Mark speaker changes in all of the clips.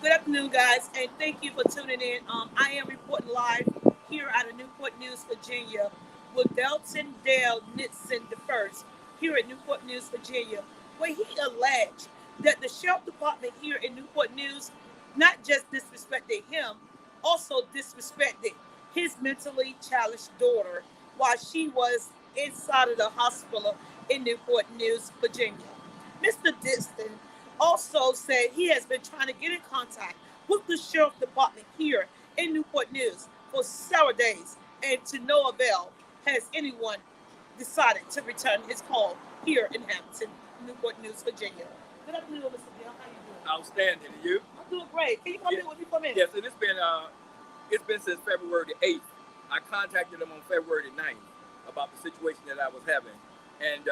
Speaker 1: Good afternoon, guys, and thank you for tuning in. I am reporting live here out of Newport News, Virginia, with Delton Dale Nixon the first here at Newport News, Virginia, where he alleged that the sheriff department here in Newport News not just disrespected him, also disrespected his mentally challenged daughter while she was inside of the hospital in Newport News, Virginia. Mr. Dixon also said he has been trying to get in contact with the sheriff department here in Newport News for several days, and to no avail has anyone decided to return his call here in Hampton, Newport News, Virginia. Good afternoon, Mr. Bill. How you doing?
Speaker 2: Outstanding. And you?
Speaker 1: I'm doing great. Can you come
Speaker 2: Yeah.
Speaker 1: in with me for a minute?
Speaker 2: Yes, and it's been since February the 8th. I contacted them on February the 9th about the situation that I was having, and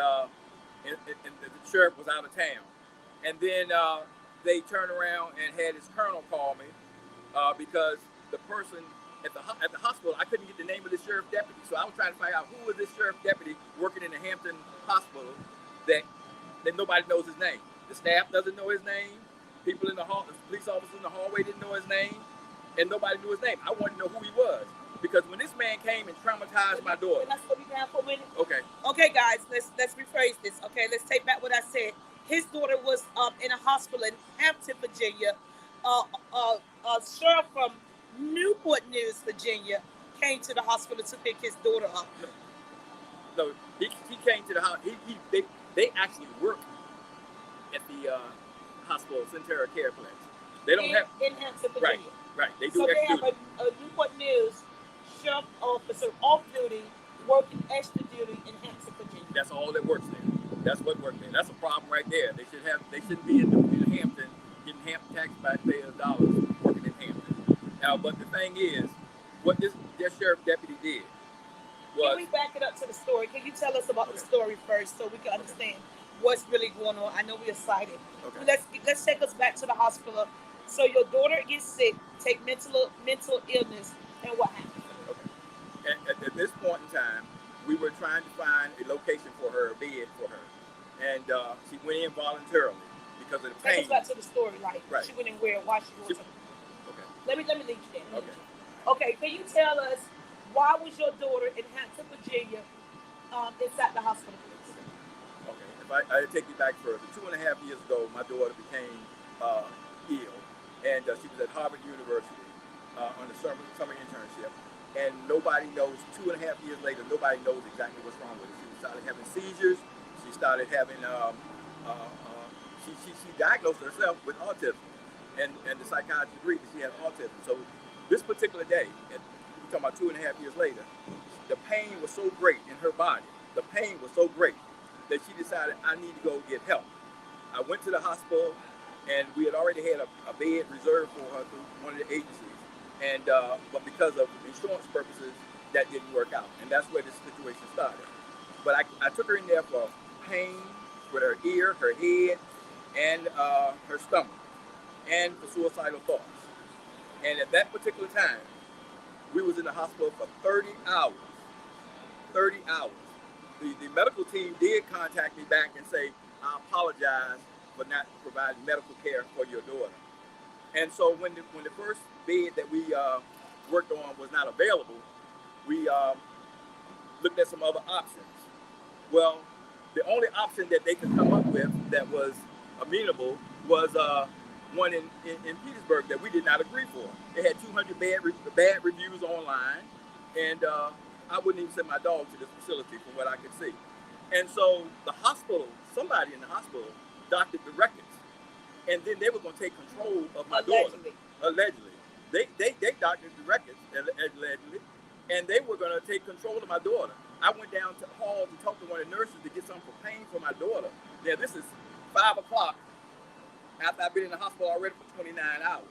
Speaker 2: and the sheriff was out of town. And then they turned around and had his colonel call me because the person at the hospital, I couldn't get the name of the sheriff deputy, so I was trying to find out who was this sheriff deputy working in the Hampton hospital that nobody knows his name. The staff doesn't know his name. People in the hall, the police officers in the hallway didn't know his name, and nobody knew his name. I wanted to know who he was because when this man came and traumatized my daughter.
Speaker 1: Can I slow you down for a minute?
Speaker 2: Okay.
Speaker 1: Okay, guys, let's rephrase this. Okay, let's take back what I said. His daughter was in a hospital in Hampton, Virginia. A sheriff from Newport News, Virginia, came to the hospital to pick his daughter up.
Speaker 2: No, he came to the house. They actually work at the hospital, Centera Care Place. They don't have
Speaker 1: in Hampton, Virginia.
Speaker 2: Right. They do
Speaker 1: so they
Speaker 2: extra
Speaker 1: have
Speaker 2: duty.
Speaker 1: a Newport News sheriff officer off duty, working extra duty in Hampton, Virginia.
Speaker 2: That's all that works there. That's what works there. That's a problem right there. They shouldn't be in Hampton getting Hampton taxpayers' dollars working in Hampton. Now, but the thing is, what this sheriff deputy did was.
Speaker 1: Can we back it up to the story? Can you tell us about the story first so we can understand what's really going on? I know we're excited.
Speaker 2: Okay.
Speaker 1: Let's take us back to the hospital. So your daughter gets sick, take mental illness, and what happens?
Speaker 2: Okay. At this point in time, we were trying to find a location for her, a bed for her, and she went in voluntarily because of the pain.
Speaker 1: Take us back to the story, like
Speaker 2: right.
Speaker 1: She went in where, why she was.
Speaker 2: Okay.
Speaker 1: Let me lead you there.
Speaker 2: Okay.
Speaker 1: Okay. Can you tell us why was your daughter in Hampton, Virginia, inside the hospital?
Speaker 2: Okay. If I take you back further, 2.5 years ago, my daughter became ill, and she was at Harvard University on a summer internship. And nobody knows, 2.5 years later, nobody knows exactly what's wrong with her. She started having seizures. She started having, she diagnosed herself with autism. And the psychiatrist agreed that she had autism. So this particular day, and we're talking about 2.5 years later, the pain was so great in her body. The pain was so great that she decided, I need to go get help. I went to the hospital, and we had already had a bed reserved for her through one of the agencies. And but because of insurance purposes, that didn't work out, and that's where this situation started. But I took her in there for pain with her ear, her head, and her stomach, and for suicidal thoughts. And at that particular time, we was in the hospital for 30 hours. 30 hours. The medical team did contact me back and say, I apologize for not providing medical care for your daughter. And so when the first bed that we worked on was not available, we looked at some other options. Well, the only option that they could come up with that was amenable was one in Petersburg that we did not agree for. It had 200 bad reviews online, and I wouldn't even send my dog to this facility from what I could see. And so the hospital, somebody in the hospital, doctored the records. And then they were going to take control of my daughter. Allegedly. They doctored the records, allegedly, and they were going to take control of my daughter. I went down to the hall to talk to one of the nurses to get something for pain for my daughter. Now, this is 5 o'clock after I've been in the hospital already for 29 hours.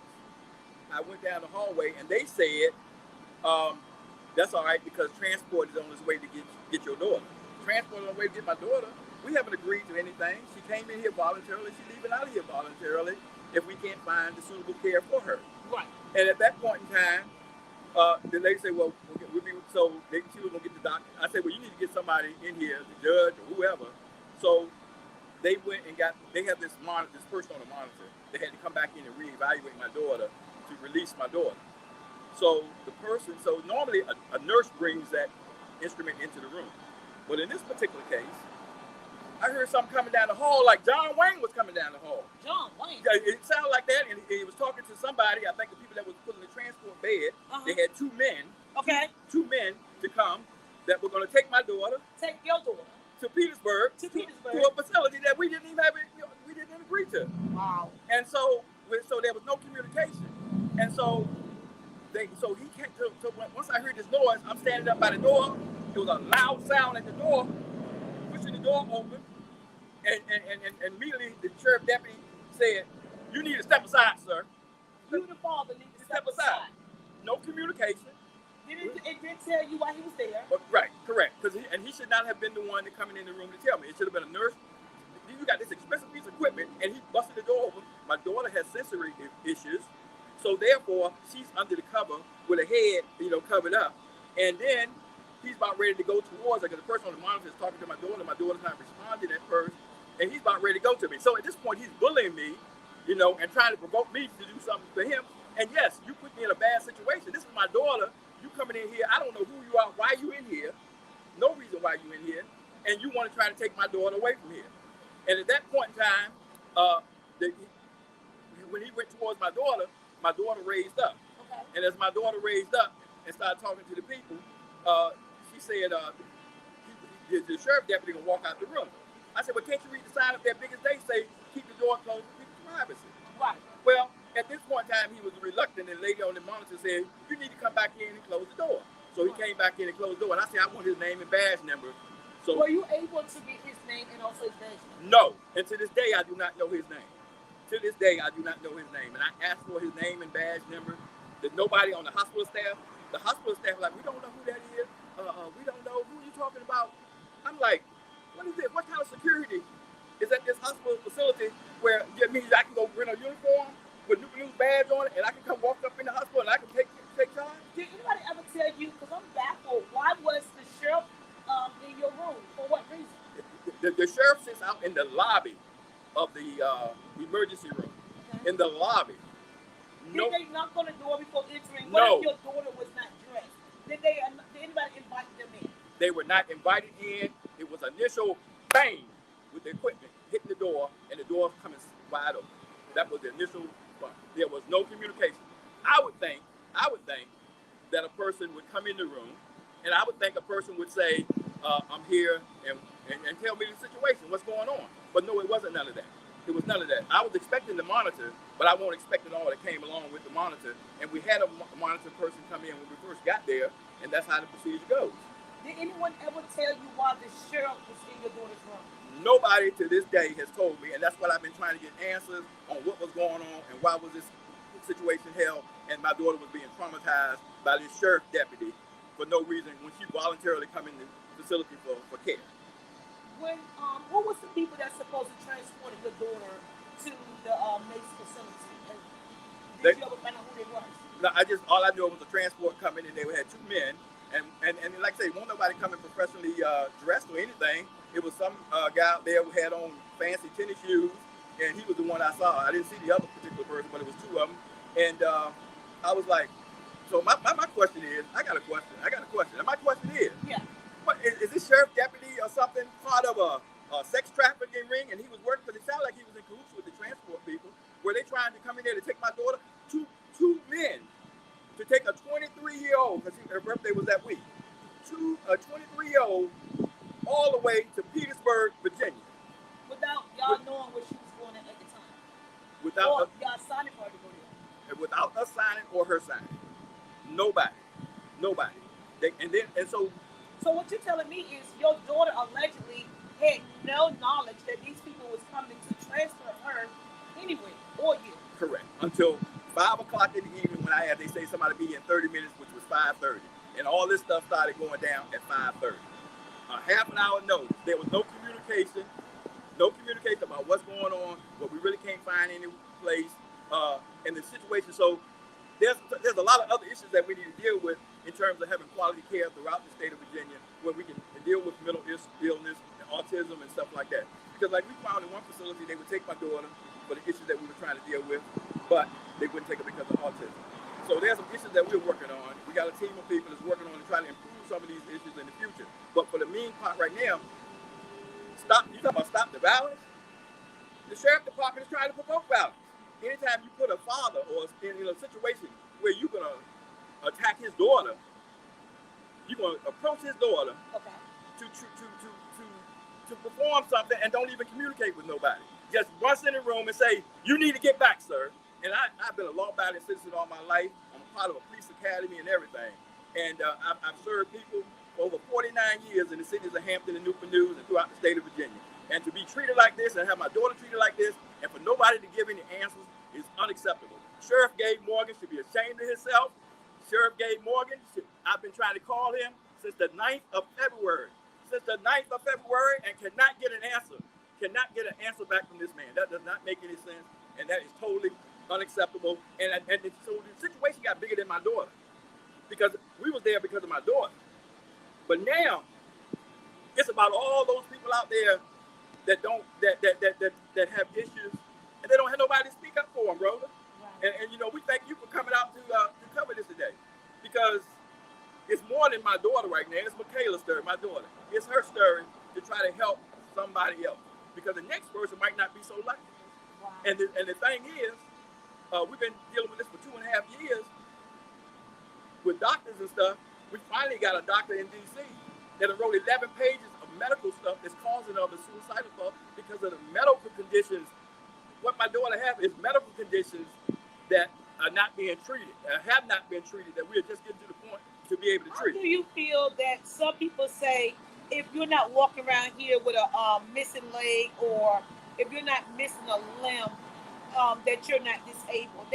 Speaker 2: I went down the hallway, and they said, that's all right because transport is on its way to get your daughter. Transport is on the way to get my daughter. We haven't agreed to anything. She came in here voluntarily. She's leaving out of here voluntarily if we can't find the suitable care for her.
Speaker 1: Right.
Speaker 2: And at that point in time, the lady said, well, she was going to get the doctor. I said, well, you need to get somebody in here, the judge or whoever. So they went and they have this person on the monitor. They had to come back in and reevaluate my daughter to release my daughter. So so normally a nurse brings that instrument into the room. But in this particular case, I heard something coming down the hall, like John Wayne was coming down the hall.
Speaker 1: John Wayne?
Speaker 2: Yeah, it sounded like that, and he was talking to somebody, I think the people that was putting the transport bed. They had two men.
Speaker 1: Okay.
Speaker 2: Two men to come that were going to take my daughter.
Speaker 1: Take your daughter.
Speaker 2: To Petersburg. To a facility that we didn't even we didn't agree to.
Speaker 1: Wow.
Speaker 2: And so there was no communication. And so he can't. So once I heard this noise, I'm standing up by the door. It was a loud sound at the door, pushing the door open, and immediately the sheriff deputy said, "You need to step aside, sir."
Speaker 1: You, the father, need to step aside.
Speaker 2: No communication.
Speaker 1: It didn't tell you why he was there.
Speaker 2: Right, correct. And he should not have been the one that coming in the room to tell me. It should have been a nurse. You got this expensive piece of equipment, and he busted the door open. My daughter has sensory issues, so therefore she's under the cover with her head, covered up. And then he's about ready to go towards her because the person on the monitor is talking to my daughter. My daughter's not responding at first, and he's about ready to go to me. So at this point, he's bullying me, and trying to provoke me to do something for him. And yes, you put me in a bad situation. This is my daughter. You coming in here, I don't know who you are, why you in here, no reason why you in here, and you want to try to take my daughter away from here. And at that point in time, when he went towards my daughter raised up. Okay. And as my daughter raised up and started talking to the people, she said, the sheriff deputy gonna walk out the room. I said, well, can't you read the sign up there big as they say, keep the door closed for people's privacy? Right. Well, at this point in time, he was reluctant, and the lady on the monitor said, you need to come back in and close the door. So he came back in and closed the door, and I said, I want his name and badge number. So
Speaker 1: were you able to get his name and also his badge number?
Speaker 2: No, and to this day, I do not know his name. To this day, I do not know his name, and I asked for his name and badge number. There's nobody on the hospital staff. The hospital staff was like, we don't know who that is. We don't know who you talking about. I'm like, what is this? What kind of security is at this hospital facility where it means I can go rent a uniform with Newport badge on it, and I can come walk up in the hospital and I can take charge? Did
Speaker 1: anybody ever tell you, because I'm baffled, why was the sheriff in your room? For what reason?
Speaker 2: The sheriff sits out in the lobby of the emergency room. Okay. In the lobby.
Speaker 1: Did they knock on the door before entering? What if your daughter was not dressed? Did anybody invite them in?
Speaker 2: They were not invited in. It was initial bang with the equipment hitting the door, and the door coming wide open. That was the initial one. There was no communication. I would think that a person would come in the room, and I would think a person would say, I'm here, and tell me the situation, what's going on. But no, it wasn't none of that. It was none of that. I was expecting the monitor, but I wasn't expecting all that came along with the monitor. And we had a monitor person come in when we first got there, and that's how the procedure goes.
Speaker 1: Did anyone ever tell you why the sheriff was in your daughter's room?
Speaker 2: Nobody to this day has told me, and that's what I've been trying to get answers on what was going on and why was this situation held, and my daughter was being traumatized by this sheriff deputy for no reason when she voluntarily come in the facility for care.
Speaker 1: When who was the people that's supposed to transport your daughter to the Mace facility? And did you ever find out who they was?
Speaker 2: No, all I knew was a transport coming, and they had two men, and like I say, won't nobody coming professionally dressed or anything. It was some guy out there who had on fancy tennis shoes, and he was the one I saw. I didn't see the other particular person, but it was two of them. And I was like, so my question is, I got a question. And my question is, what, is this sheriff deputy or something part of a sex trafficking ring? And he was working, because it sounded like he was in cahoots with the transport people. Were they trying to come in there to take my daughter? Two men to take a 23-year-old, because her birthday was that week. A 23-year-old all the way to Petersburg, Virginia.
Speaker 1: Without y'all knowing where she was going at the time.
Speaker 2: Without
Speaker 1: y'all signing for her to go there.
Speaker 2: Without us signing or her signing. Nobody.
Speaker 1: So what you're telling me is your daughter allegedly had no knowledge that these people was coming to transfer her anyway, or you.
Speaker 2: Correct. Until 5 o'clock in the evening when they say somebody be in 30 minutes, which was 5:30. And all this stuff started going down at 5:30. A half an hour notice. There was no communication about what's going on, but we really can't find any place in the situation. So there's a lot of other issues that we need to deal with in terms of having quality care throughout the state of Virginia, where we can deal with mental illness and autism and stuff like that. Because like we found in one facility, they would take my daughter for the issues that we were trying to deal with, but they wouldn't take her because of autism. So there's some issues that we're working on. We got a team of people that's working on to try to improve some of these issues in the future. But for the mean part right now, you talking about stop the violence? The sheriff department is trying to provoke violence. Anytime you put a father or in a situation where you're gonna attack his daughter, you're gonna approach his daughter to perform something and don't even communicate with nobody. Just rush in the room and say, "You need to get back, sir." And I've been a law-abiding citizen all my life. I'm a part of a police academy and everything. And I've served people for over 49 years in the cities of Hampton and Newport News and throughout the state of Virginia. And to be treated like this and have my daughter treated like this and for nobody to give any answers is unacceptable. Sheriff Gabe Morgan should be ashamed of himself. Sheriff Gabe Morgan, I've been trying to call him since the 9th of February. Since the 9th of February and cannot get an answer. Cannot get an answer back from this man. That does not make any sense. And that is totally unacceptable. And so the situation got bigger than my daughter. Because we was there because of my daughter. But now, it's about all those people out there that have issues and they don't have nobody to speak up for them, brother. Right. And we thank you for coming out to cover this today. Because it's more than my daughter right now. It's Michaela's story, my daughter. It's her story to try to help somebody else. Because the next person might not be so lucky. Wow. And the thing is, we've been dealing with this for 2.5 years with doctors and stuff. We finally got a doctor in D.C. that wrote 11 pages of medical stuff that's causing her the suicidal thought because of the medical conditions. What my daughter has is medical conditions that are not being treated, have not been treated, that we are just getting to the point to be able to treat.
Speaker 1: How do you feel that some people say if you're not walking around here with a missing leg or if you're not missing a limb, that you're not disabled?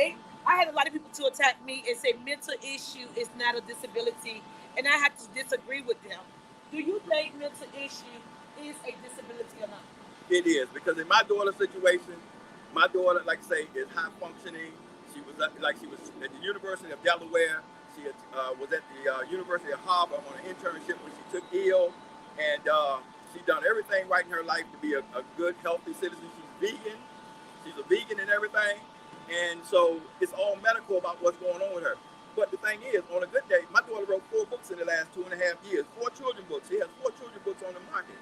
Speaker 1: I had a lot of people to attack me and say mental issue is not a disability, and I have to disagree with them. Do you think mental issue is a disability or not?
Speaker 2: It is, because in my daughter's situation, my daughter, like I say, is high functioning. She was at the University of Delaware. She was at the University of Harvard on an internship when she took ill, and she's done everything right in her life to be a good, healthy citizen. She's vegan. She's a vegan and everything. And so it's all medical about what's going on with her. But the thing is, on a good day, my daughter wrote 4 books in the last 2.5 years, 4 children books. She has 4 children books on the market.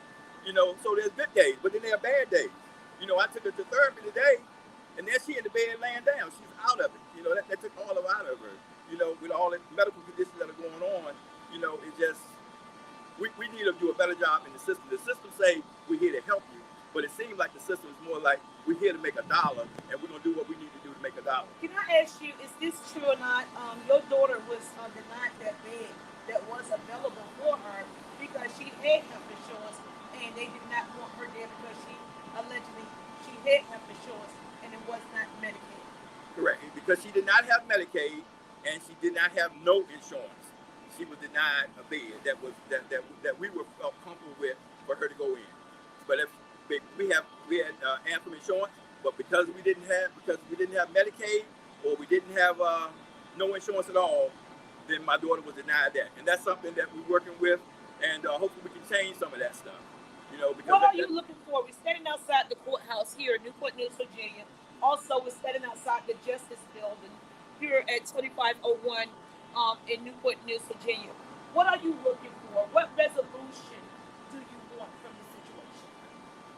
Speaker 2: So there's good days, but then there are bad days. I took her to therapy today, and then she in the bed laying down. She's out of it. That took all of it out of her. With all the medical conditions that are going on, it's just, we need to do a better job in the system. The system say we're here to help you, but it seems like the system is more like we're here to make $1, and we're going to do what we need to do to make $1.
Speaker 1: Can I ask you, is this true or not? Your daughter was denied that bed that was available for her because she had health insurance, and they did not want her there because she allegedly had health insurance and it was not Medicaid.
Speaker 2: Correct, because she did not have Medicaid and she did not have no insurance. She was denied a bed that we were felt comfortable with for her to go in. But if we had Anthem insurance, but because we didn't have Medicaid or we didn't have no insurance at all, then my daughter was denied that. And that's something that we're working with, and hopefully we can change some of that stuff. Because
Speaker 1: what are you looking for? We're standing outside the courthouse here in Newport News, Virginia. Also, we're standing outside the Justice Building here at 2501 in Newport News, Virginia. What are you looking for? What resolution do you want from this situation?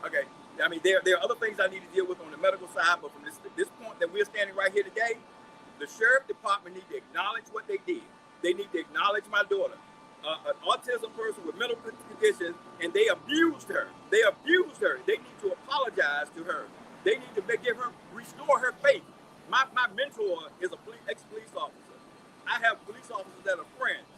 Speaker 2: Okay. I mean, there are other things I need to deal with on the medical side, but from this point that we're standing right here today, the Sheriff Department need to acknowledge what they did. They need to acknowledge my daughter, an autism person with mental conditions, and they abused her. They need to apologize to her. They need to restore her faith. My mentor is a ex-police officer. I have police officers that are friends.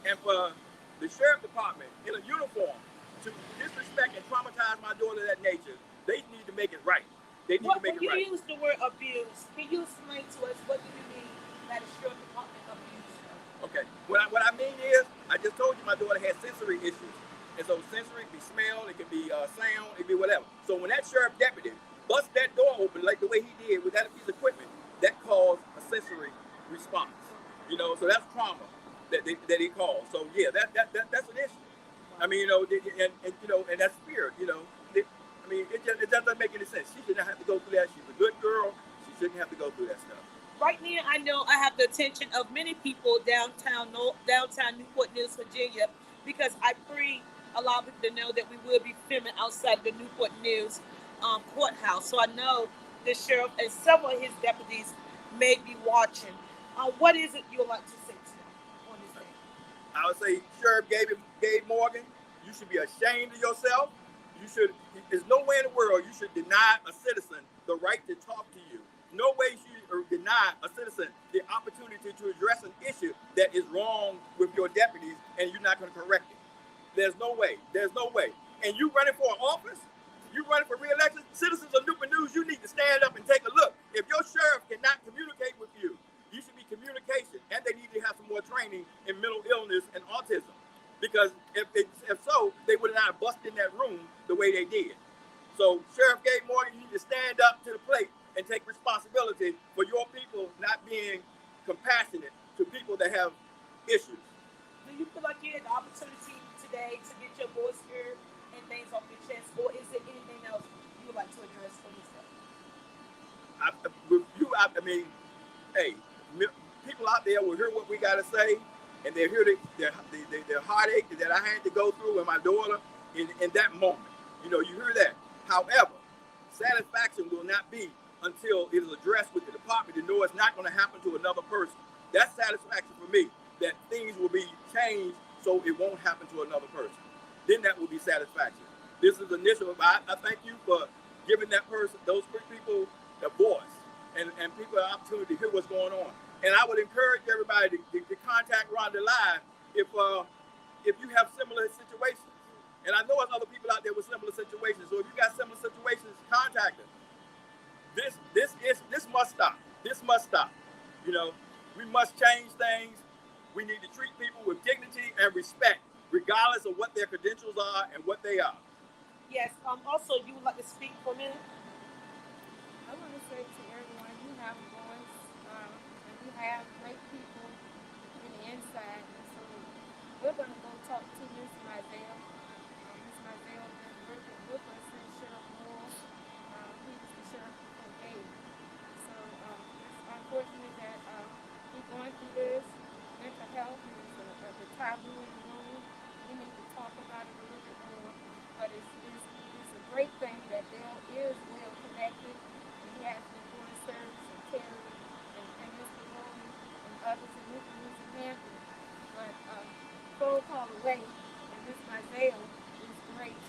Speaker 2: And for the Sheriff Department in a uniform to disrespect and traumatize my daughter of that nature, they need to make it right. They need to make it right.
Speaker 1: When you use the word abuse, can you explain to us what do you mean that the Sheriff Department abused her?
Speaker 2: Okay. What I mean is, I just told you my daughter had sensory issues. And so sensory can be smell, it can be sound, it can be whatever. So when that sheriff deputy bust that door open like the way he did with that piece of equipment, that caused a sensory response. So that's trauma that he caused. So yeah, that's an issue. I mean, and that's fear. mean, it doesn't make any sense. She should not have to go through that. She's a good girl. She shouldn't have to go through that stuff.
Speaker 1: Right now, I know I have the attention of many people downtown Newport News, Virginia, because I allow people to know that we will be filming outside the Newport News courthouse. So I know the sheriff and several of his deputies may be watching. What is it you would like to say to them on this day?
Speaker 2: I would say, Sheriff Gabe Morgan, you should be ashamed of yourself. You should. There's no way in the world you should deny a citizen the right to talk to you. No way you should deny a citizen the opportunity to address an issue that is wrong with your deputies, and you're not going to correct it. There's no way. There's no way. And you running for office? You running for re-election? Citizens of Newport News, you need to stand up and take a look. If your sheriff cannot communicate with you, you should be communication, and they need to have some more training in mental illness and autism. Because if so, they would not have busted in that room the way they did. So Sheriff Gabe Morgan, you need to stand up to the plate and take responsibility for your people not being compassionate to people that have issues.
Speaker 1: Do you feel like you had the opportunity today to get your voice heard and things off your chest, or is there anything else you would like to address for yourself?
Speaker 2: I mean, hey, people out there will hear what we got to say, and they hear the heartache that I had to go through with my daughter in that moment. You know, you hear that. However, satisfaction will not be until it is addressed with the department to know it's not going to happen to another person. That's satisfaction for me, that things will be changed so it won't happen to another person. Then that will be satisfaction. This is initial. I thank you for giving that person, those people, a voice and people an opportunity to hear what's going on. And I would encourage everybody to contact Rhonda Live if you have similar situations. And I know there's other people out there with similar situations. So if you got similar situations, contact them. This must stop. This must stop. You know, we must change things. We need to treat people with dignity and respect, regardless of what their credentials are and what they are.
Speaker 1: Yes. Also, you would like to speak for a minute?
Speaker 3: I want to say to everyone, you have a voice, and you have great people in the inside. And so we're going to go talk to Miss Mizell. Miss Mizell has been working with us since Sheriff Moore. He was the sheriff from Gabe. So it's unfortunate that he's going through this. Mental health is the taboo in the room. We need to talk about it a little bit more. But it's a great thing that Dale is well connected. He has been doing service and Terry and Mr. Rowan and others in Newport News and Hampton. But phone call away, and Miss Mizell is great.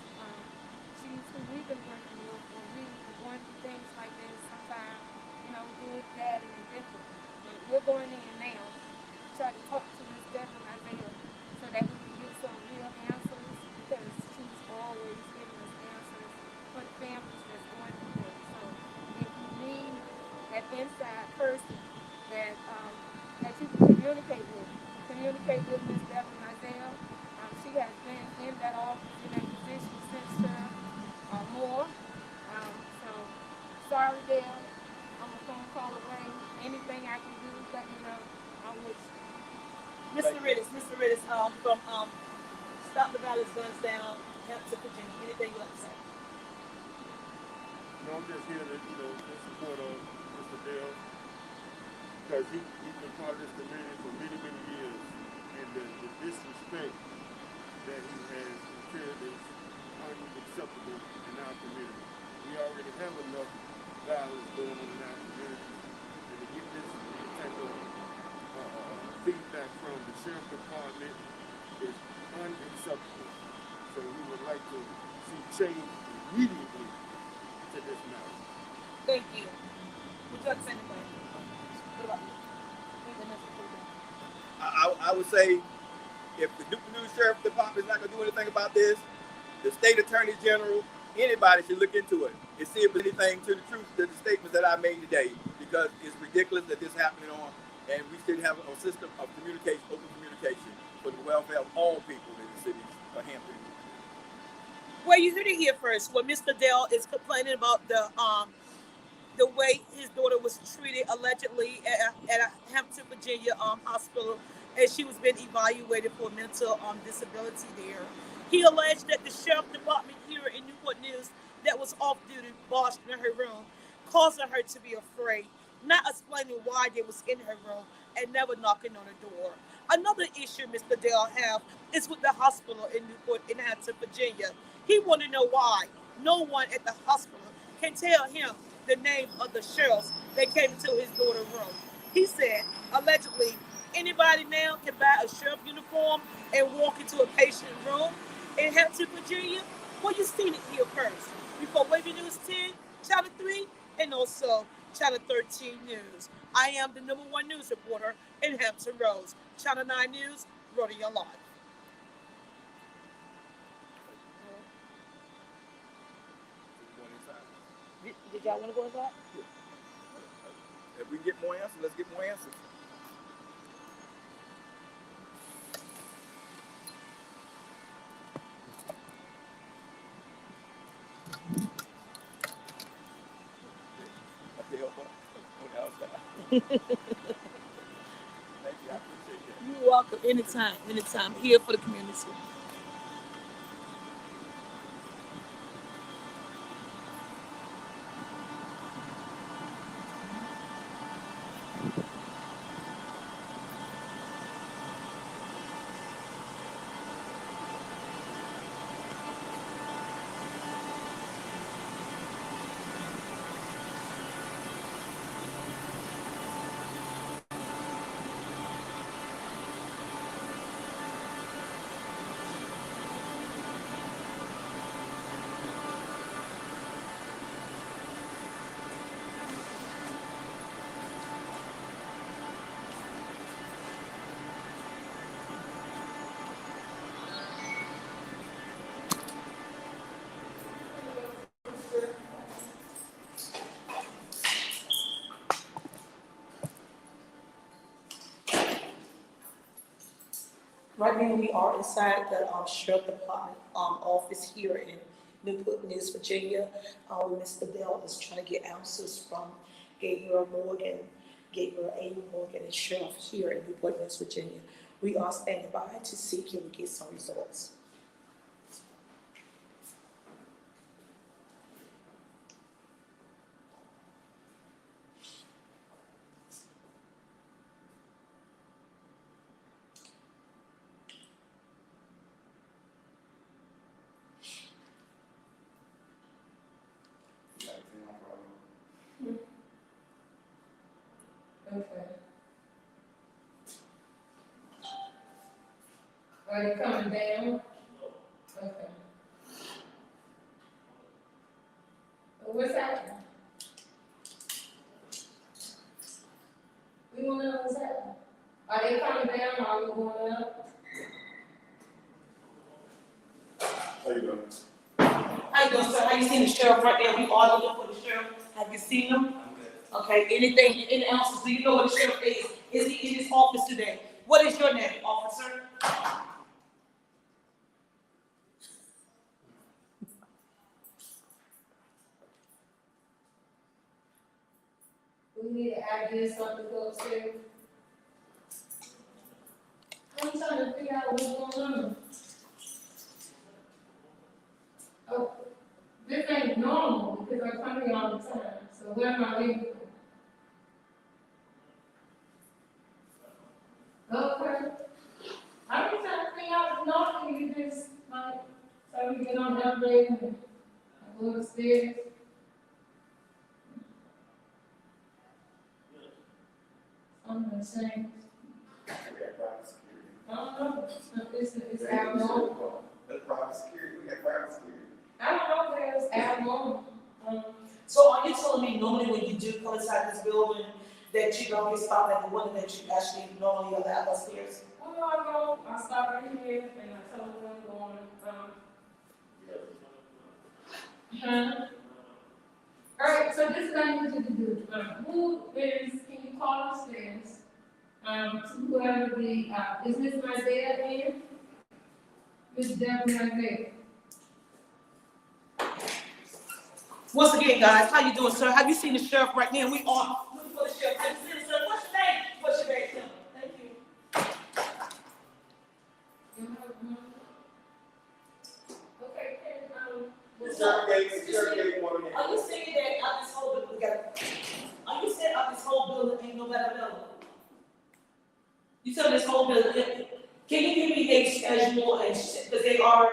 Speaker 3: She's who we've been working with when we were going through things like this. Sometimes, good, bad, and indifferent. But we're going in now to try to talk to Miss Deborah Mizell so that we can get some real answers, because she's always giving us answers for the families that's going through this. So if you need that inside person that you can communicate with Miss Deborah Mizell. She has been in that office, in that position since Moore. So sorry, Dale. I'm a phone call away. Anything I can do, let me know. I'm with you.
Speaker 1: Mr. Rittis, from Stop the Violence Guns Down, Hampton, Virginia. Anything you like to say?
Speaker 4: No, I'm just here to, in support of Mr. Dale, because he's been part of this community for many, many years, and the disrespect that he has incurred is unacceptable in our community. We already have enough violence going on in our community, and to get this type of feedback from the sheriff department is unacceptable. So we would like to see change immediately to this matter.
Speaker 1: Thank you. Would you like to say anything? What about you?
Speaker 2: I would say, if the Newport News Sheriff Department is not going to do anything about this, the State Attorney General, anybody should look into it and see if there's anything to the truth to the statements that I made today, because it's ridiculous that this is happening on, and we should have a system of communication, open communication, for the welfare of all people in the city of Hampton.
Speaker 1: Well, you heard it here first. When Mr. Dale is complaining about the way his daughter was treated allegedly at a Hampton, Virginia hospital, as she was being evaluated for mental disability there. He alleged that the sheriff department here in Newport News that was off duty barged in her room, causing her to be afraid, not explaining why they was in her room and never knocking on the door. Another issue Mr. Dale have is with the hospital in Newport in Hampton, Virginia. He want to know why no one at the hospital can tell him the name of the sheriffs that came into his daughter's room. He said, allegedly, anybody now can buy a sheriff uniform and walk into a patient room in Hampton, Virginia. Well, you seen it here first. Before Wavy News 10, Channel 3, and also Channel 13 News. I am the number one news reporter in Hampton Roads. Channel 9 News, Rodeo Live.
Speaker 2: Going inside.
Speaker 1: Did y'all want to go inside?
Speaker 2: If we get more answers, let's get more answers. Okay, help us on the outside. Thank you, I appreciate that.
Speaker 1: You're welcome. Anytime, anytime. Here for the community. Right now, we are inside the Sheriff Department office here in Newport News, Virginia. Mr. Bell is trying to get answers from Gabriel A. Morgan, and Sheriff here in Newport News, Virginia. We are standing by to see can we get some results.
Speaker 3: Okay. Are you coming down? Okay. What's happening? We wanna know what's happening. Are they coming down or are we going up?
Speaker 4: How you doing?
Speaker 1: How you doing, sir? How you seen the sheriff right there? We all looking for the sheriff. Have you seen him? Okay, anything, any answers? Do you know what the sheriff is? Is he in his office today? What is your name, officer?
Speaker 3: We need to add something to go upstairs. I'm trying to figure out what's going on. Oh, this ain't normal because I come here all the time. So what am I waiting for? Okay. I'm just trying to figure out if normally you just like, so we get on the elevator and I go upstairs. I'm gonna say, I don't know, it's abnormal.
Speaker 5: That's private security. We got private security.
Speaker 3: I don't know where it's abnormal.
Speaker 1: So are you telling me normally when you do come inside this building that you don't get stopped at the window that you actually normally allow upstairs?
Speaker 3: Well, I stop right here and I tell them where I'm going. All right, so this is what I need you to do. Can you call upstairs? Whoever is Miss Isaiah in? Miss Deborah Isaiah.
Speaker 1: Once again, guys, how you doing, sir? Have you seen the sheriff right now? We are looking for the sheriff. Have you seen the sheriff? What's your name? What's your name? Thank you.
Speaker 3: Okay,
Speaker 1: This
Speaker 2: Sheriff Gabe Morgan.
Speaker 1: Are you saying that out this whole building, are you saying out this whole building ain't nobody available? You said this whole building empty. Can you give me their schedule and because they are,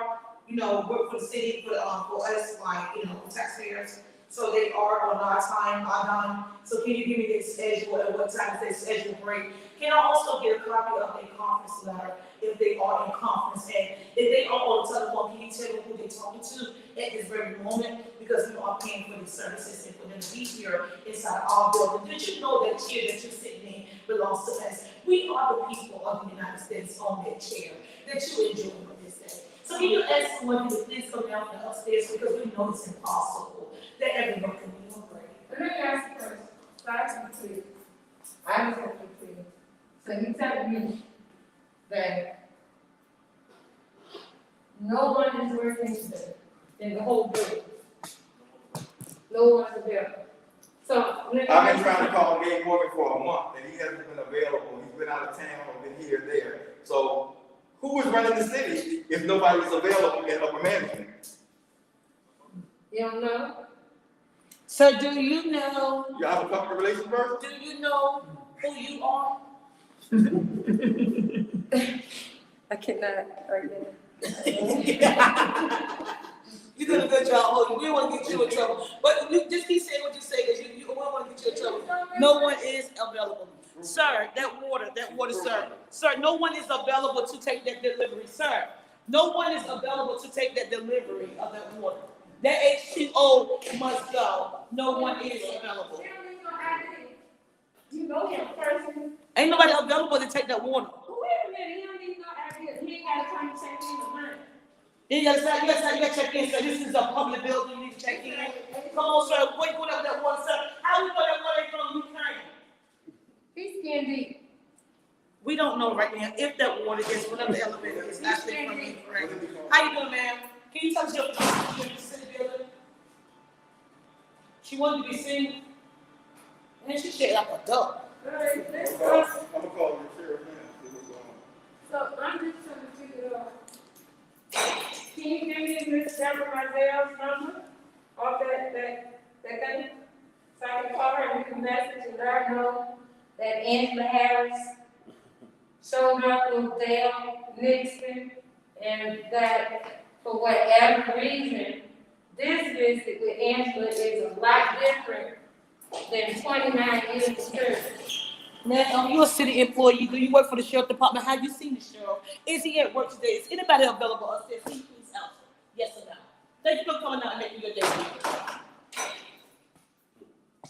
Speaker 1: work for the city, for us, like, taxpayers. So they are on our time, So can you give me their schedule and what time is their schedule break? Can I also get a copy of their conference letter if they are in conference? And if they are on the telephone, can you tell me who they're talking to at this very moment? Because we are paying for these services and for them to be here inside our building. Did you know that chair that you're sitting in belongs to us? We are the people of the United States on that chair that you enjoy on this day. So can you ask someone to please come down from upstairs because we know it's impossible that everyone can be on break.
Speaker 3: Let me ask you first. So I can be clear. I was going to be clear. So you telling me that no one is working today in the whole building? No one's available. So
Speaker 2: I've been trying to call Gabe Morgan for a month, and he hasn't been available. He's been out of town or been here and there. So who is running the city if nobody is available in upper management?
Speaker 3: you don't know?
Speaker 1: So do you know?
Speaker 2: You have a public relations person?
Speaker 1: Do you know who you are?
Speaker 3: I cannot right now.
Speaker 1: You did a good job, Holy. We don't want to get you in trouble. But you just keep saying what you say because we don't want to get you in trouble. No one is available. Sir, that water, sir. Sir, no one is available to take that delivery, sir. No one is available to take that delivery of that water. That H2O must go. No one is available.
Speaker 3: You know him person.
Speaker 1: Ain't nobody available to take that water.
Speaker 3: Wait a minute, he don't need no idea. He ain't got time to check in the money.
Speaker 1: You gotta check in, sir. This is a public building. You need to check in. Come on, sir. Wait, what up that water, sir? How we know that water ain't from Ukraine?
Speaker 3: He's skin deep.
Speaker 1: We don't know right now if that water is whatever the elevator is actually from Ukraine. How you doing, ma'am? Can you tell us your city building? She wanted to be seen. And she shit like a duck.
Speaker 2: I'm gonna call the sheriff now.
Speaker 3: So I'm just trying to figure out. Can you give me Miss Deborah Marzel's number off that thing? So I can call her and leave a message and let her know that Angela Harris showed up with Dale Nixon and that for whatever reason, this visit with Angela is a lot different than 29 years of service.
Speaker 1: Now, you're a city employee. Do you work for the sheriff department? Have you seen the sheriff? Is he at work today? Is anybody available upstairs? Can you please answer? Yes or no? Thank you for coming out and making your day.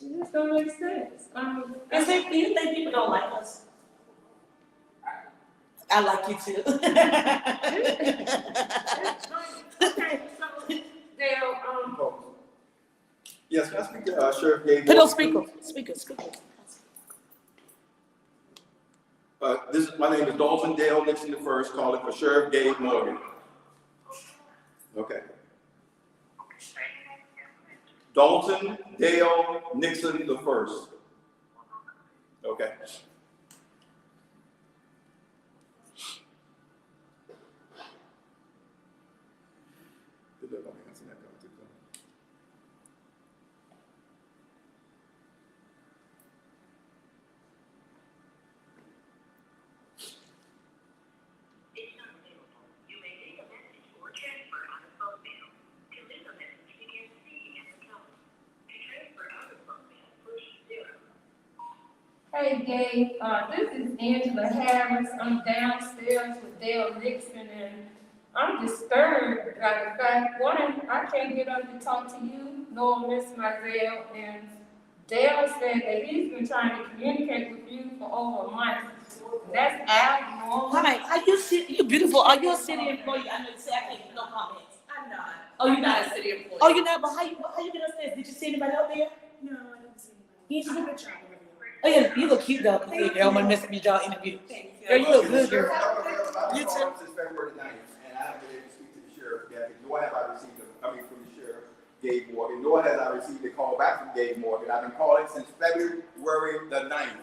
Speaker 3: It just don't make sense.
Speaker 1: Do you think people don't like us? I like you too.
Speaker 3: Okay, so Dale,
Speaker 2: Yes, can I speak to Sheriff Gabe
Speaker 1: Put on
Speaker 2: Morgan?
Speaker 1: speaker.
Speaker 2: My name is Dalton Dale Nixon the First, calling for Sheriff Gabe Morgan. Okay. Dalton Dale Nixon the First. Okay.
Speaker 3: hey Gabe, this is Angela Harris. I'm downstairs with Dale Nixon and I'm disturbed by the fact, one, I can't get up to talk to you, nor Miss Marzel, and Dale said that he's been trying to communicate with you for over a month. That's abnormal.
Speaker 1: Hi, are you beautiful? Are you a city employee? I know you say I can't get no comments.
Speaker 6: I'm not.
Speaker 1: Oh, you're not
Speaker 6: a city employee.
Speaker 1: Oh, you're not, but how you get upstairs? Did you see anybody out there?
Speaker 6: No, I didn't see
Speaker 1: You
Speaker 6: anybody.
Speaker 1: see-
Speaker 6: I'm gonna try to review.
Speaker 1: Oh, yeah, you look cute though. Hey, girl, I'm gonna miss your job interview.
Speaker 6: Thank you.
Speaker 1: Girl, you look good, girl.
Speaker 2: I've
Speaker 1: You
Speaker 2: been
Speaker 1: too.
Speaker 2: calling since February 9th, and I haven't been able to speak to the sheriff yet. Nor have I received from the sheriff, Gabe Morgan, nor has I received a call back from Gabe Morgan. I've been calling since February the 9th.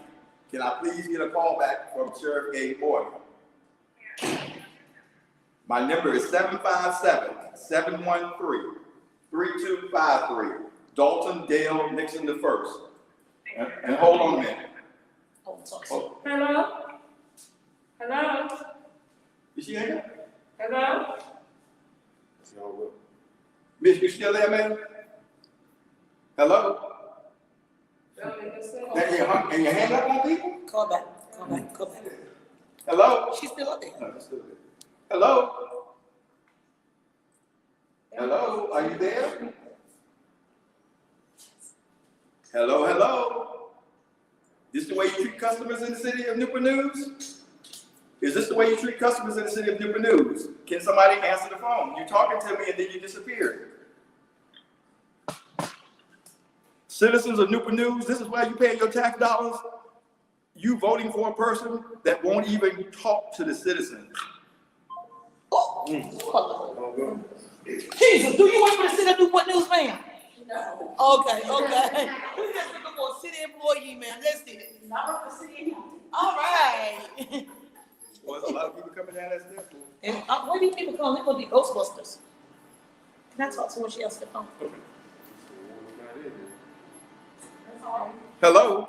Speaker 2: Can I please get a call back from Sheriff Gabe Morgan? My number is 757-713-5685. 3253. Dalton Dale Nixon the first. And hold on a minute. Oh,
Speaker 3: Hello? Hello?
Speaker 2: is she in here?
Speaker 3: Hello?
Speaker 4: That's all well.
Speaker 2: Miss, you still there, man? Hello? And you hang up on people?
Speaker 1: Call back. Call back. Call back.
Speaker 2: Hello?
Speaker 1: She's still up there.
Speaker 2: No, she's still there. Hello? Hello? Are you there? Hello, hello? This the way you treat customers in the city of Newport News? Is this the way you treat customers in the city of Newport News? Can somebody answer the phone? You're talking to me and then you disappear. Citizens of Newport News, this is why you pay your tax dollars. You voting for a person that won't even talk to the citizens.
Speaker 1: Oh,
Speaker 4: All well.
Speaker 1: Jesus, do you work for the city of Newport News, ma'am? No. Okay. We just looking for a city employee, ma'am. That's it. Not for the city. All right.
Speaker 2: Well, there's a lot of people coming down that step.
Speaker 1: And where do people come? They're going to be Ghostbusters. Can I talk to her when she else to come?
Speaker 2: Hello?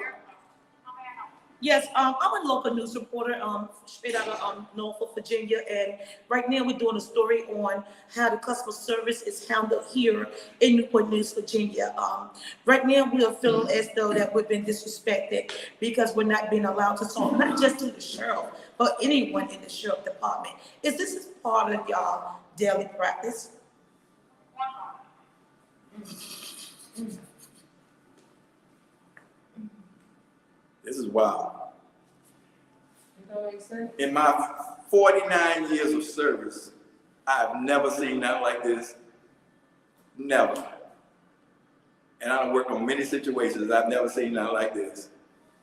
Speaker 1: Yes, I'm a local news reporter, straight out of Norfolk, Virginia, and right now we're doing a story on how the customer service is handled here in Newport News, Virginia. Right now we are feeling as though that we've been disrespected because we're not being allowed to talk, not just to the sheriff, but anyone in the sheriff department. Is this part of y'all daily practice?
Speaker 2: This is wild. In my 49 years of service, I've never seen nothing like this. Never. And I've worked on many situations. I've never seen nothing like this.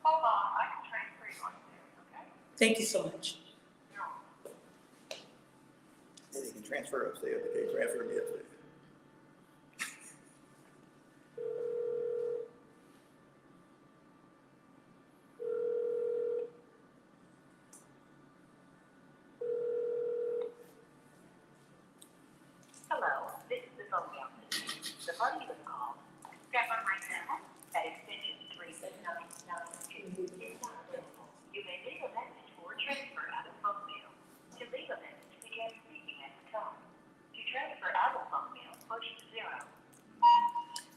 Speaker 6: Hold on, I can transfer you on there, okay?
Speaker 1: Thank you so much.
Speaker 2: They can transfer upstairs. They can't transfer me upstairs.
Speaker 6: Hello, this is the phone company. The party was called. Step on right now at extension 3792. It's not available. You may leave a message for transfer out of phone mail. To leave a message, begin speaking at the tone. To transfer out of phone mail, push 0.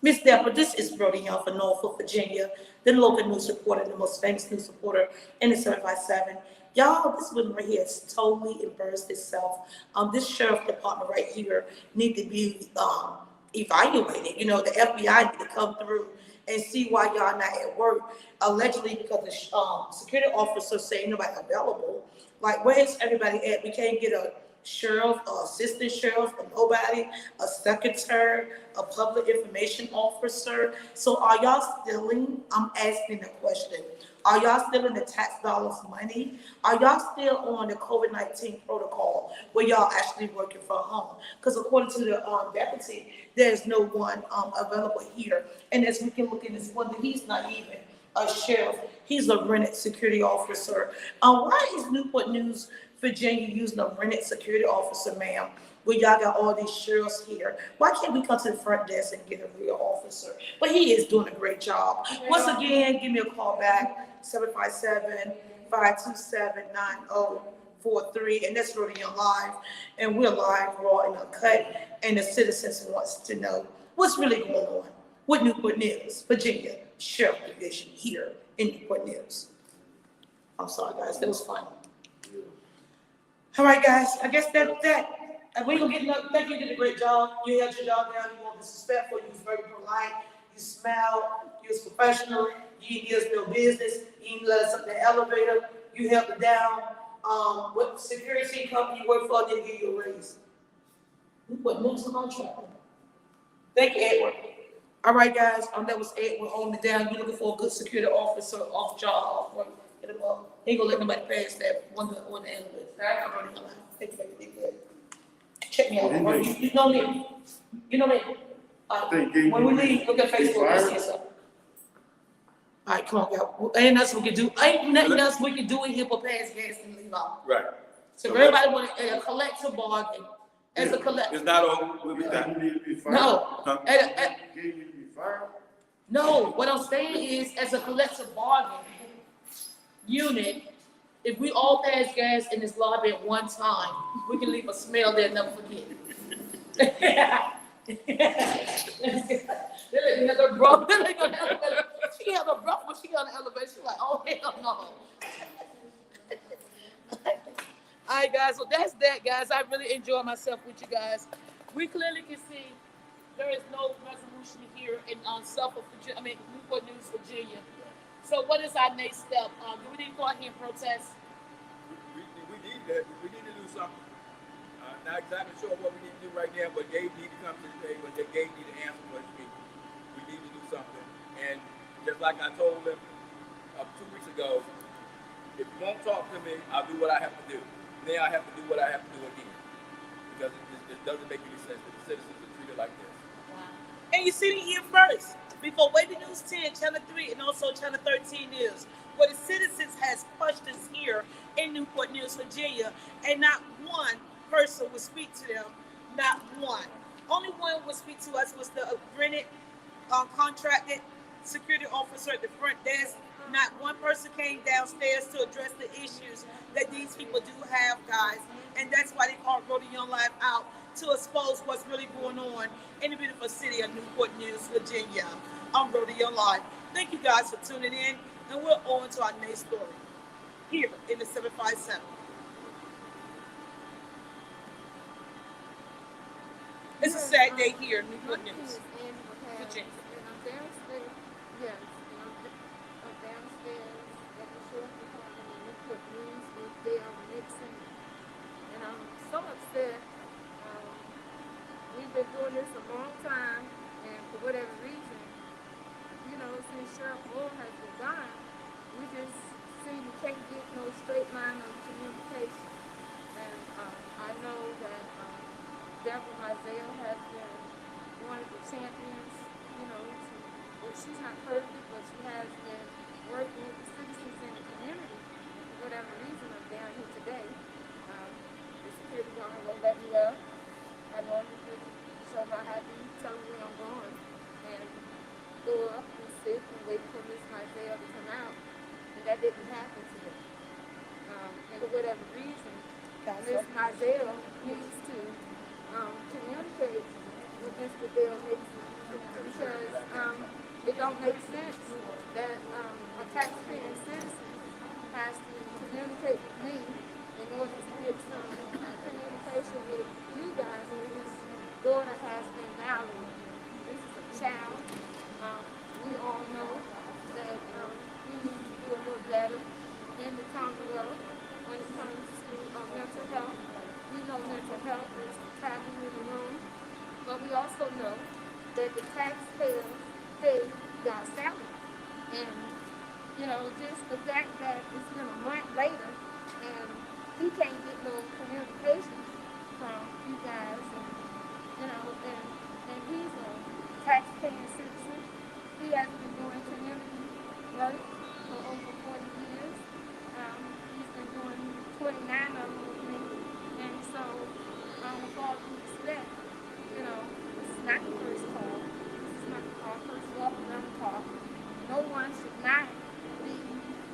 Speaker 1: Miss Deborah, this is Brody Young for Norfolk, Virginia, the local news reporter, the most famous news reporter in the Certified 7. Y'all, this one right here is totally embarrassed itself. This sheriff department right here need to be evaluated. You know, the FBI need to come through and see why y'all not at work. Allegedly because the security officer say nobody available. Like, where's everybody at? We can't get a sheriff, or assistant sheriff, or nobody, a secretary, a public information officer. So are y'all stealing? I'm asking the question. Are y'all stealing the tax dollars money? Are y'all still on the COVID-19 protocol where y'all actually working from home? Because according to the deputy, there's no one available here. And as we can look in this one, he's not even a sheriff. He's a rented security officer. Why is Newport News, Virginia using a rented security officer, ma'am? Well, y'all got all these sheriffs here. Why can't we come to the front desk and get a real officer? But he is doing a great job. Once again, give me a call back, 757-527-9043. And that's RHODAYOUNGLIVE Live. And we're live, raw, and uncut. And the citizens wants to know what's really going on with Newport News, Virginia Sheriff Division here in Newport News. I'm sorry, guys. That was fun. All right, guys. I guess that's that. We gonna get enough. Thank you. You did a great job. You held your job down. You weren't disrespectful. You was very polite. You smiled. You was professional. You didn't give us no business. You didn't let us up in the elevator. You held it down. What security company you work for didn't give you a raise? What news contract? Thank you, Edward. All right, guys. That was Edward holding it down. You're looking for a good security officer, off job, off work. Get him up. Ain't gonna let nobody pass that one on the elevator. I'm running around. Thank you, baby. Good. Check me out. You know me. You know me. When we leave, look at Facebook and see something. All right, come on, y'all. Ain't nothing we can do. Ain't nothing else we can do in here but pass gas and leave out.
Speaker 2: Right.
Speaker 1: So everybody want a collective bargain as a collective.
Speaker 2: It's not over. We'll be done.
Speaker 4: It's fired?
Speaker 1: No.
Speaker 2: Huh?
Speaker 4: Gave you to be fired?
Speaker 1: No, what I'm saying is, as a collective bargain unit, if we all pass gas in this lobby at one time, we can leave a smell they'll never forget. They let me have her breath. She had her breath when she got on the elevator. She's like, oh, hell no. All right, guys, so that's that, guys. I really enjoy myself with you guys. We clearly can see there is no resolution here in Suffolk, Virginia, Newport News, Virginia. So what is our next step? Do we need to go out here and protest?
Speaker 2: We need to do something. Not exactly sure what we need to do right now, but Gabe need to come to the table. Gabe need to answer for his people. We need to do something. And just like I told him 2 weeks ago, if you won't talk to me, I'll do what I have to do. Then I have to do what I have to do again. Because it doesn't make any sense that the citizens are treated like this.
Speaker 1: Wow. And you see it here first. Before Wavy News 10, Channel 3, and also Channel 13 News, where the citizens has questions here in Newport News, Virginia, and not one person would speak to them. Not one. Only one would speak to us was the rented, contracted security officer at the front desk. Not one person came downstairs to address the issues that these people do have, guys. And that's why they called Rhoda Young Live out, to expose what's really going on in the beautiful city of Newport News, Virginia. I'm Rhoda Young Live. Thank you guys for tuning in, and we're on to our next story here in the 757. It's a sad day here in Newport News, Virginia.
Speaker 3: And I'm downstairs, yes, and I'm downstairs at the Sherriff Department in Newport News with Dale Nixon, and I'm so upset. We've been doing this a long time, and for whatever reason, since Sheriff Moore has resigned, we just seem we can't get no straight line of communication. And I know that Deborah Isaiah has been one of the champions, she's not perfect, but she has been working with the citizens in the community. For whatever reason, I'm down here today. The security guard won't let me up. I normally just show my ID, tell them where I'm going, and go up and sit and wait for Miss Isaiah to come out. And that didn't happen today. And for whatever reason, Miss Isaiah needs to communicate with Mr. Dale Nixon, because it don't make sense that a taxpaying citizen has to communicate with me in order to get some communication with you guys when his daughter has been violated. This is a child. We all know that we need to do a little better in the Commonwealth when it comes to mental health. We know mental health is happening in the room, but we also know that the taxpayers pay our salary. And, just the fact that it's been a month later and he can't get no communication from you guys, and he's a taxpaying citizen. He has been doing community work for over 40 years. He's been doing 29 of them with me. And so, with all due respect, this is not the first call. This is not our first walk around the call. No one should not be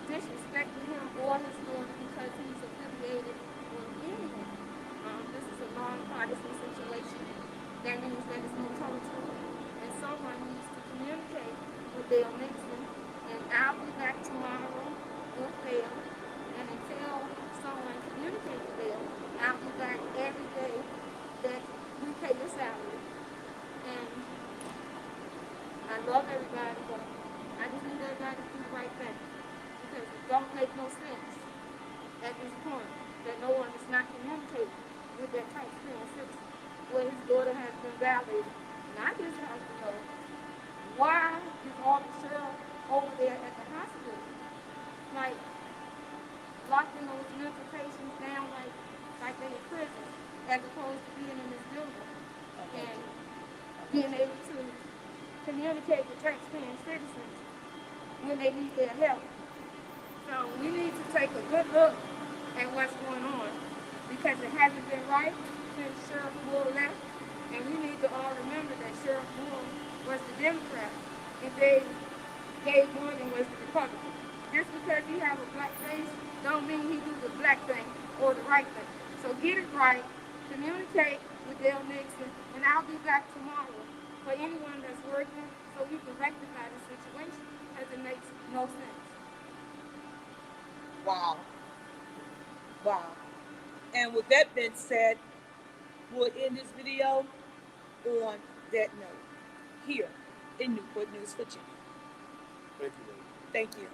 Speaker 3: disrespecting him or his daughter because he's affiliated with anyone. This is a non-partisan situation. That means that it's no total. And someone needs to communicate with Dale Nixon. And I'll be back tomorrow with Dale. And until someone communicates with Dale, I'll be back every day that we pay your salary. And I love everybody, but I just need everybody to do the right thing. Because it don't make no sense at this point that no one is not communicating with that taxpaying citizen where his daughter has been violated. And I just have to know, why is all the sheriff over there at the hospital, like, locking those mental patients down like they in prison, as opposed to being in this building and being able to communicate with taxpaying citizens when they need their help. So we need to take a good look at what's going on, because it hasn't been right since Sheriff Moore left. And we need to all remember that Sherriff was the Democrat and Dave Morgan was the Republican. Just because he have a black face don't mean he do the black thing or the right thing. So get it right, communicate with Dale Nixon, and I'll be back tomorrow for anyone that's working so we can rectify the situation as it makes no sense.
Speaker 1: Wow. Wow. And with that being said, we'll end this video on that note here in Newport News, Virginia.
Speaker 4: Thank you, lady.
Speaker 1: Thank you.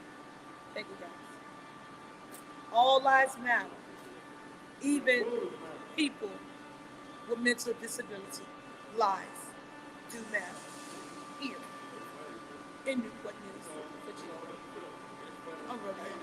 Speaker 1: Thank you, guys. All lives matter. Even people with mental disability lives do matter here in Newport News, Virginia. I'm really